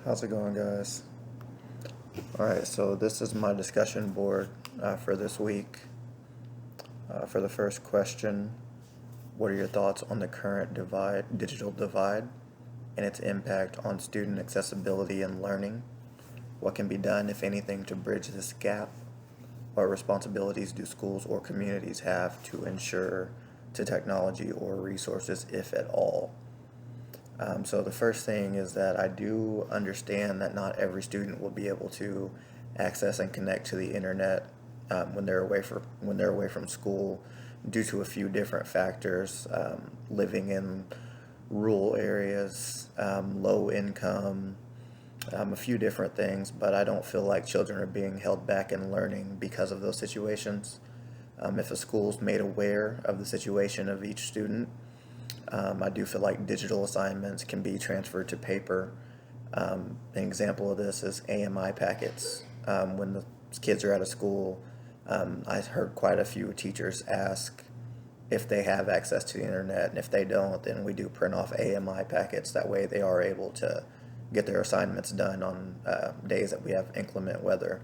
How's it going, guys? All right, so this is my discussion board for this week. For the first question, what are your thoughts on the current digital divide, and its impact on student accessibility and learning? What can be done, if anything, to bridge this gap? What responsibilities do schools or communities have to ensure to technology or resources, if at all? So the first thing is that I do understand that not every student will be able to access and connect to the internet when they're away from school, due to a few different factors. Living in rural areas, low income, a few different things. But I don't feel like children are being held back in learning because of those situations. If a school's made aware of the situation of each student, I do feel like digital assignments can be transferred to paper. An example of this is AMI packets. When the kids are out of school, I heard quite a few teachers ask if they have access to the internet, and if they don't, then we do print off AMI packets. That way they are able to get their assignments done on days that we have inclement weather.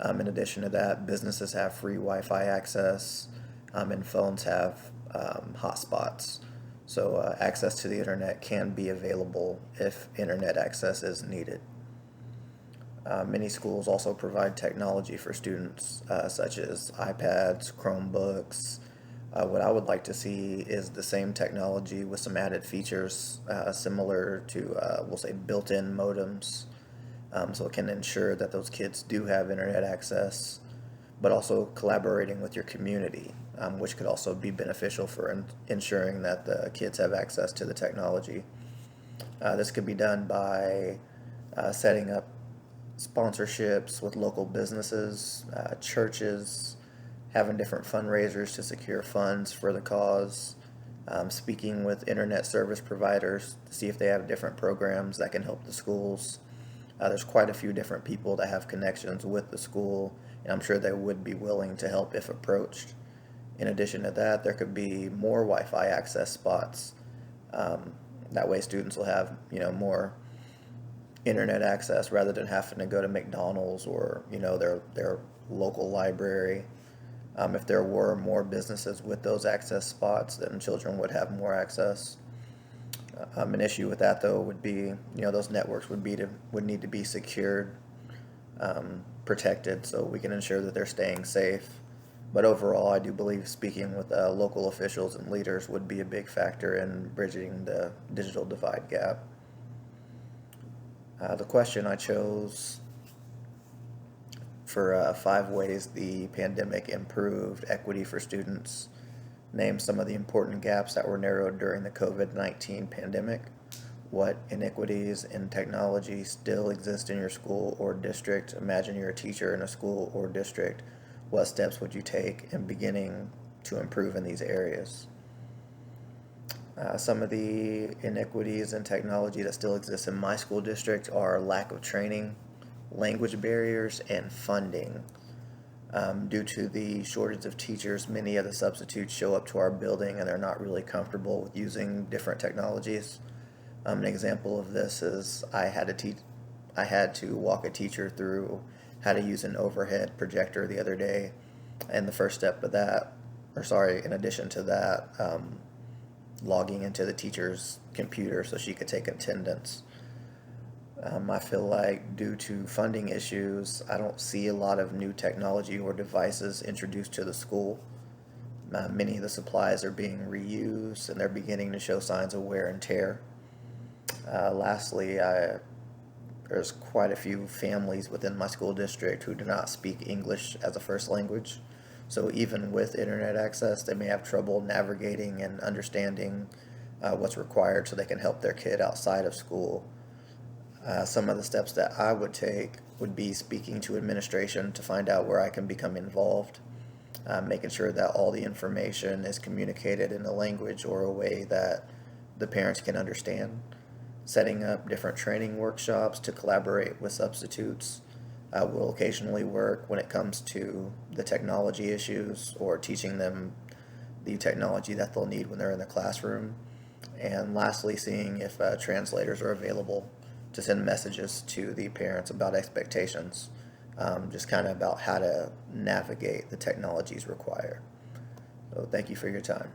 In addition to that, businesses have free Wi-Fi access, and phones have hotspots. So access to the internet can be available if internet access is needed. Many schools also provide technology for students, such as iPads, Chromebooks. What I would like to see is the same technology with some added features, similar to, we'll say, built-in modems, so it can ensure that those kids do have internet access, but also collaborating with your community, which could also be beneficial for ensuring that the kids have access to the technology. This could be done by setting up sponsorships with local businesses, churches, having different fundraisers to secure funds for the cause, speaking with internet service providers to see if they have different programs that can help the schools. There's quite a few different people that have connections with the school, and I'm sure they would be willing to help if approached. In addition to that, there could be more Wi-Fi access spots. That way, students will have more internet access rather than having to go to McDonald's or their local library. If there were more businesses with those access spots, then children would have more access. An issue with that, though, would be those networks would need to be secured, protected, so we can ensure that they're staying safe. But overall, I do believe speaking with local officials and leaders would be a big factor in bridging the digital divide gap. The question I chose for 5 ways the pandemic improved equity for students. Name some of the important gaps that were narrowed during the COVID-19 pandemic. What inequities in technology still exist in your school or district? Imagine you're a teacher in a school or district. What steps would you take in beginning to improve in these areas? Some of the inequities in technology that still exist in my school district are lack of training, language barriers, and funding. Due to the shortage of teachers, many of the substitutes show up to our building and they're not really comfortable with using different technologies. An example of this is I had to walk a teacher through how to use an overhead projector the other day, and the first step of that, in addition to that, logging into the teacher's computer so she could take attendance. I feel like due to funding issues, I don't see a lot of new technology or devices introduced to the school. Many of the supplies are being reused and they're beginning to show signs of wear and tear. Lastly, there's quite a few families within my school district who do not speak English as a first language. So even with internet access, they may have trouble navigating and understanding what's required so they can help their kid outside of school. Some of the steps that I would take would be speaking to administration to find out where I can become involved, making sure that all the information is communicated in a language or a way that the parents can understand, setting up different training workshops to collaborate with substitutes. Will occasionally work when it comes to the technology issues or teaching them the technology that they'll need when they're in the classroom. And lastly, seeing if translators are available to send messages to the parents about expectations, just kind of about how to navigate the technologies required. So thank you for your time.